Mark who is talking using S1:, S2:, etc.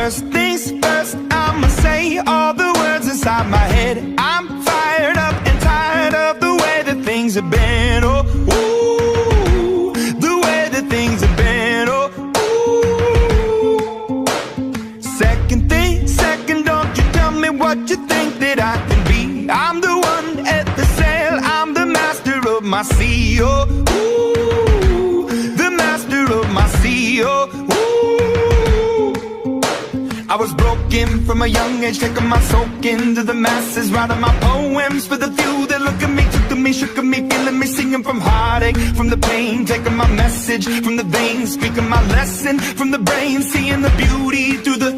S1: First things first, I'ma say all the words inside my head. I'm fired up and tired of the way that things have been. Oh, ooh, the way that things have been. Oh, ooh. Second thing, second, don't you tell me what you think that I can be. I'm the one at the sail, I'm the master of my sea. Oh, ooh, the master of my sea. Oh, ooh. I was broken from a young age, taking my soak into the masses, writing my poems for the few that look at me, took to me, shook at me, feeling me, singing from heartache, from the pain, taking my message from the veins, speaking my lesson from the brain, seeing the beauty through the